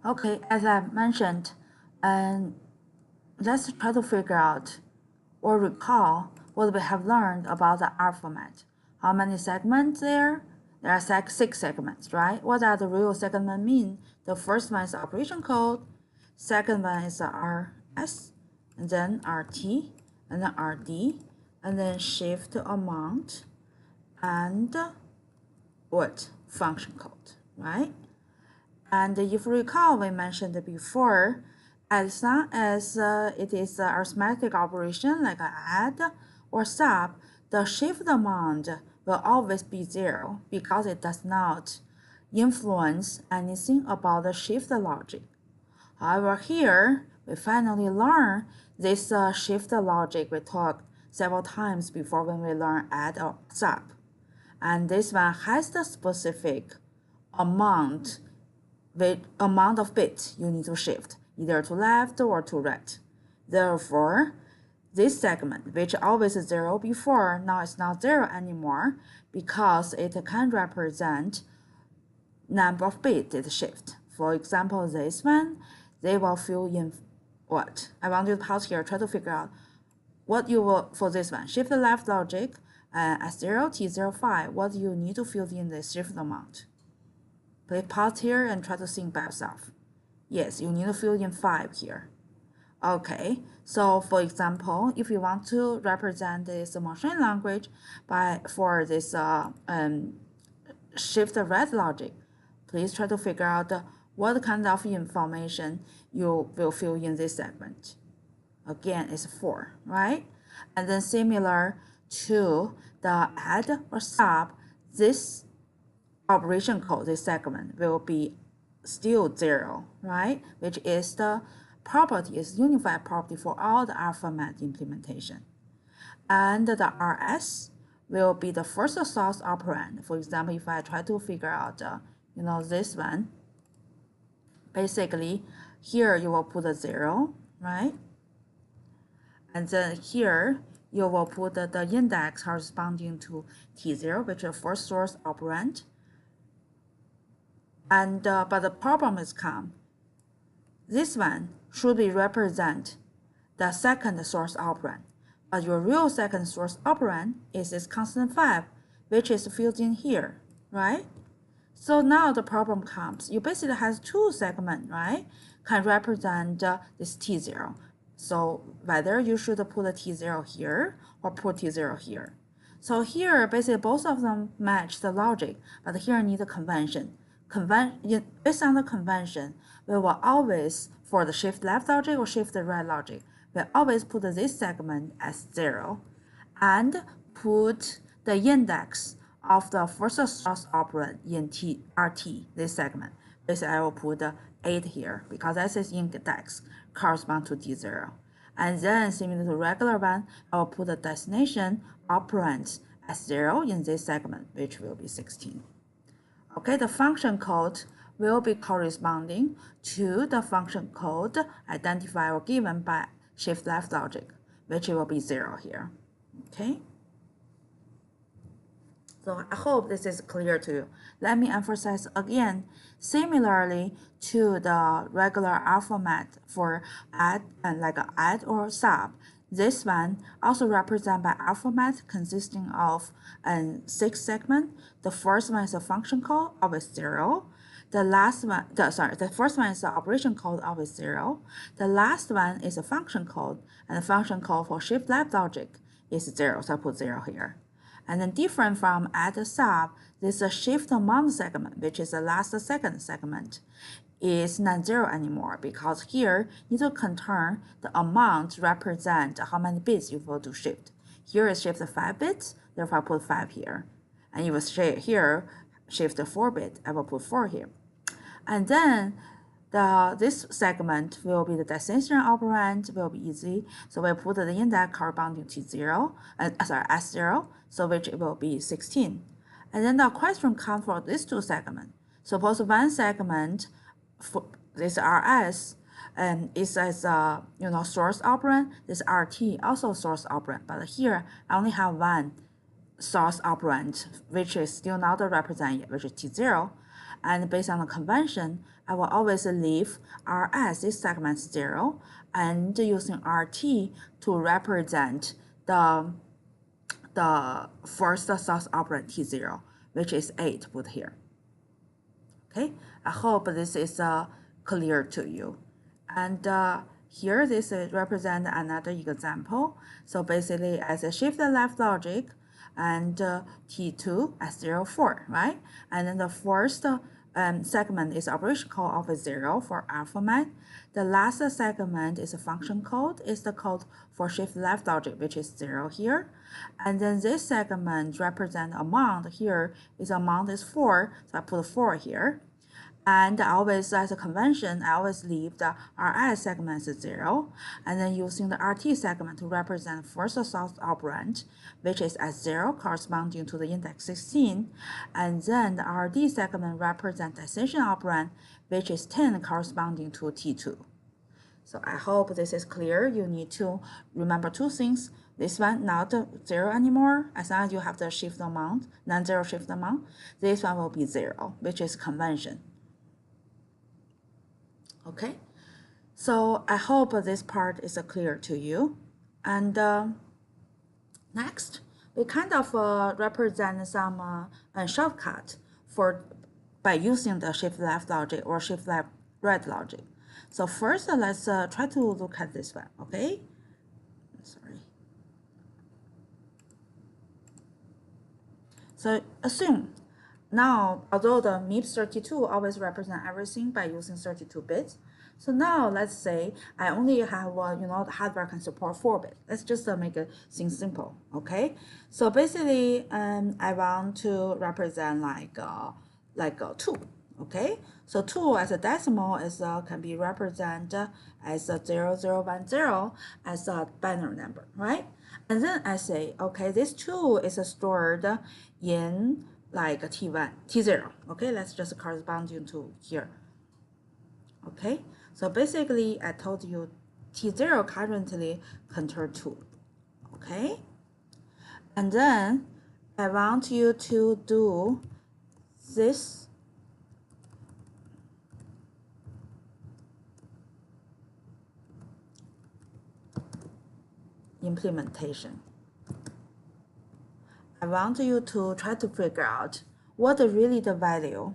Okay, as I mentioned, and let's try to figure out or recall what we have learned about the R format. How many segments there? There are 6 segments, right? What are the real segments mean? The first one is the operation code, second one is the RS, and then RT, and then RD, and then shift amount, and what? Function code, right? And if you recall, we mentioned before, as long as it is an arithmetic operation like add or sub, the shift amount will always be 0 because it does not influence anything about the shift logic. However, here we finally learn this shift logic we talked several times before when we learn add or sub. And this one has the specific amount of bits you need to shift, either to left or to right. Therefore, this segment, which always 0 before, now it's not 0 anymore because it can represent number of bits it shift. For example, this one, they will fill in what? I want you to pause here, try to figure out what you will, for this one, shift left logic, S0, T05, what do you need to fill in the shift amount? Please pause here and try to think by yourself. Yes, you need to fill in 5 here. Okay, so for example, if you want to represent this machine language for this shift right logic, please try to figure out what kind of information you will fill in this segment. Again, it's 4, right? And then similar to the add or sub, this operation code, this segment will be still 0, right? Which is the property, is unified property for all the R format implementation. And the RS will be the first source operand. For example, if I try to figure out, this one, basically here you will put a 0, right? And then here you will put the index corresponding to T0, which is the first source operand. And but the problem is come. This one should be represent the second source operand, but your real second source operand is this constant 5, which is filled in here, right? So now the problem comes. You basically have 2 segments, right? Can represent this T0. So whether you should put a T0 here or put T0 here. So here, basically both of them match the logic, but here need a convention. Based on the convention, we will always, for the shift left logic or shift right logic, we always put this segment as 0 and put the index of the first source operand in RT, this segment. Basically, I will put 8 here because that's its index correspond to D0. And then, similar to regular one, I will put the destination operand as 0 in this segment, which will be 16. Okay, the function code will be corresponding to the function code identified or given by shift left logic, which will be 0 here. Okay. So I hope this is clear to you. Let me emphasize again, similarly to the regular R format for add and like add or sub, this one also represented by R format consisting of 6 segments. The first one is a function code, always 0. The first one is the operation code, always 0. The last one is a function code, and the function code for shift left logic is 0, so I put 0 here. And then different from add sub, this shift amount segment, which is the last second segment, is not 0 anymore because here you need to conturn the amount represent how many bits you will do shift. Here is shift 5 bits, therefore I put 5 here. And if here shift 4 bit, I will put 4 here. And then this segment will be the destination operand, will be easy. So we'll put the index corresponding to S0, so which it will be 16. And then the question comes for these 2 segments. Suppose one segment for this RS is as source operand, this RT also source operand, but here I only have one source operand, which is still not represented yet, which is T0. And based on the convention, I will always leave RS, this segment 0, and using RT to represent the first source operand T0, which is 8 put here. Okay, I hope this is clear to you. And here this represents another example. So basically, as a shift left logic, and T2 as 0, 4, right? And then the first segment is operation code of 0 for AlphaMet. The last segment is a function code, is the code for shift left logic, which is 0 here. And then this segment represents amount. Here is amount is 4, so I put 4 here. And I always, as a convention, I always leave the RS segment as 0, and then using the RT segment to represent first source operand, which is at 0, corresponding to the index 16, and then the RD segment represents destination operand, which is 10, corresponding to T2. So I hope this is clear. You need to remember two things. This one not 0 anymore, as long as you have the shift amount, non-zero shift amount. This one will be 0, which is convention. Okay, so I hope this part is clear to you. And next, we kind of represent some shortcut by using the shift left logic or shift left right logic. So first, let's try to look at this one. Okay, sorry. So assume. Now, although the MIPS32 always represent everything by using 32 bits, so now let's say I only have, the hardware can support 4 bits. Let's just make things simple, okay? So basically, I want to represent like 2, okay? So 2 as a decimal is can be represented as a 0010 as a binary number, right? And then I say, okay, this 2 is stored in like a T1, T0, okay? Let's just correspond to here, okay? So basically, I told you T0 currently contain 2, okay? And then I want you to do this implementation. I want you to try to figure out what is really the value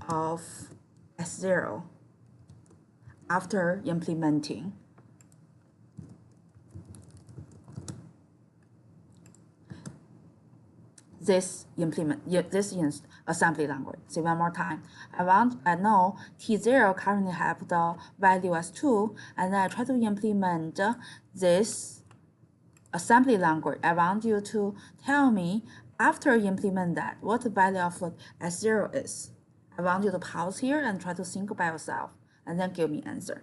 of S0 after implementing this assembly language. See one more time. I know T0 currently have the value as 2, and then I try to implement this assembly language. I want you to tell me after implement that what the value of S0 is. I want you to pause here and try to think by yourself and then give me answer.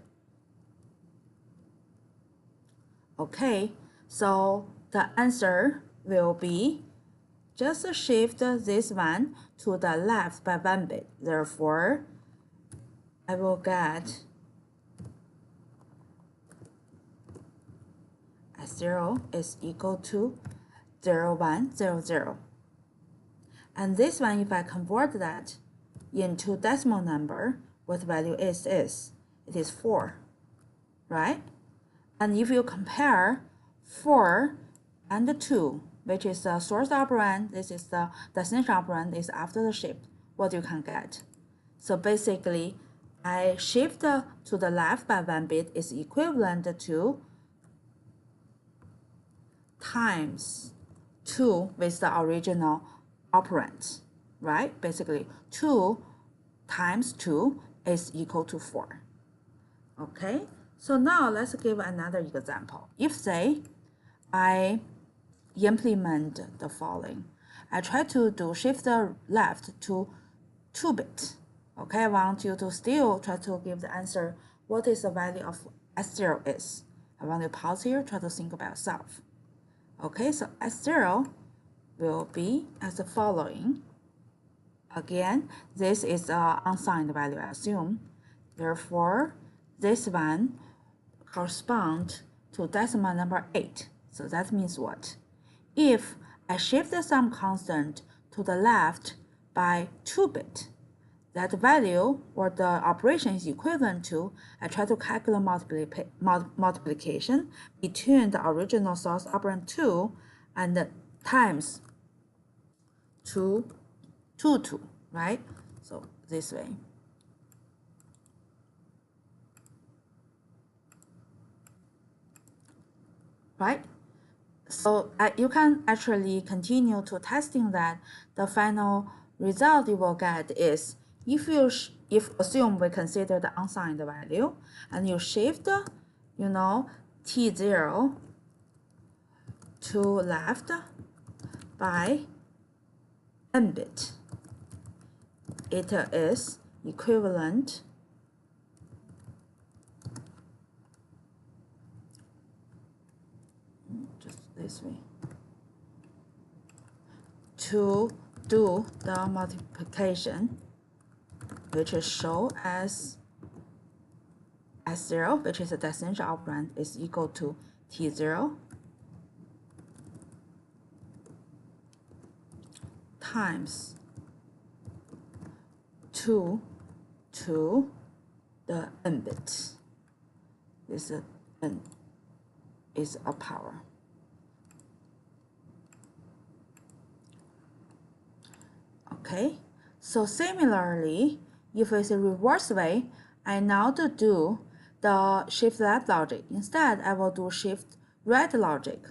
Okay, so the answer will be just shift this one to the left by 1 bit. Therefore, I will get S0 is equal to 0100. And this one, if I convert that into decimal number, what value is it is 4, right? And if you compare 4 and 2, which is the source operand, this is the destination operand, is after the shift, what you can get. So basically, I shift to the left by 1 bit is equivalent to times 2 with the original operand, right? Basically, 2 times 2 is equal to 4. Okay, so now let's give another example. If, say, I implement the following. I try to do shift left to 2 bit. Okay, I want you to still try to give the answer. What is the value of S0 is? I want you to pause here, try to think about yourself. Okay, so S0 will be as the following. Again, this is an unsigned value, I assume. Therefore, this one corresponds to decimal number 8. So that means what? If I shift some constant to the left by 2 bit, that value or the operation is equivalent to, I try to calculate multiplication between the original source operand 2 and times 2, right? So this way. Right? So you can actually continue to testing that. The final result you will get is if assume we consider the unsigned value and you shift, t0 to left by n bit, it is equivalent just this way to do the multiplication, which is shown as S0, which is the destination operand, is equal to T0 times 2 to the n bit. This n is a power. Okay, so similarly, if it's a reverse way, I now to do the shift left logic. Instead, I will do shift right logic.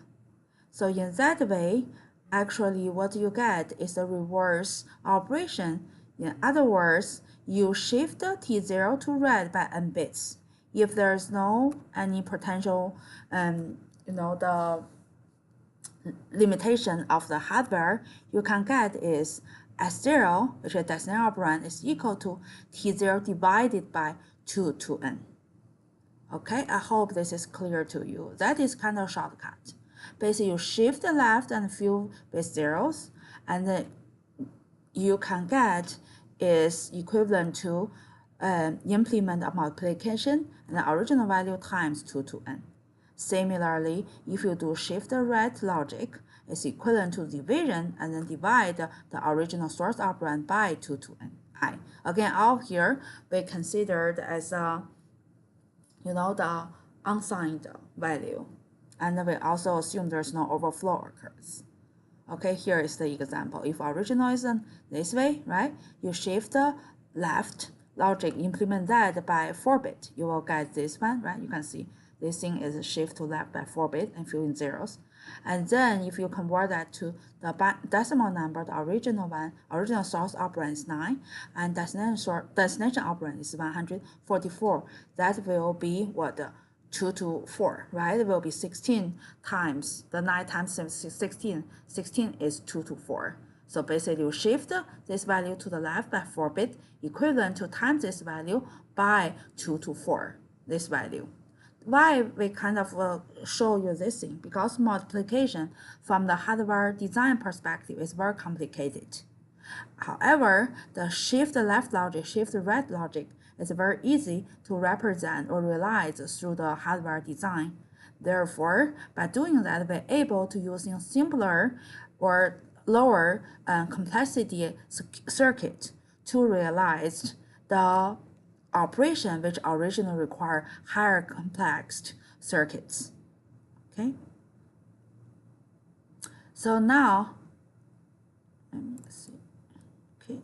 So in that way, actually what you get is a reverse operation. In other words, you shift T0 to right by n bits. If there's no any potential, the limitation of the hardware, you can get is S0, which is destination operand, is equal to T0 divided by 2 to n. Okay, I hope this is clear to you. That is kind of shortcut. Basically, you shift left and fill with zeros, and then you can get is equivalent to implement a multiplication and the original value times 2 to n. Similarly, if you do shift right logic, it's equivalent to division and then divide the original source operand by 2 to n I. Again, all here we considered as the unsigned value, and we also assume there's no overflow occurs. Okay, here is the example. If original is this way, right? You shift left logic, implement that by 4-bit, you will get this one, right? You can see this thing is shift to left by 4-bit and fill in zeros. And then if you convert that to the decimal number, the original source operand is 9, and destination operand is 144. That will be what? 2 to 4, right? It will be 16 times, the 9 times 16. 16 is 2 to 4. So basically, you shift this value to the left by 4-bit, equivalent to times this value by 2 to 4, this value. Why we kind of show you this thing? Because multiplication from the hardware design perspective is very complicated. However, the shift left logic, shift right logic is very easy to represent or realize through the hardware design. Therefore, by doing that, we're able to using simpler or lower complexity circuit to realize the operation which originally require higher complex circuits. Okay. So now, let me see. Okay.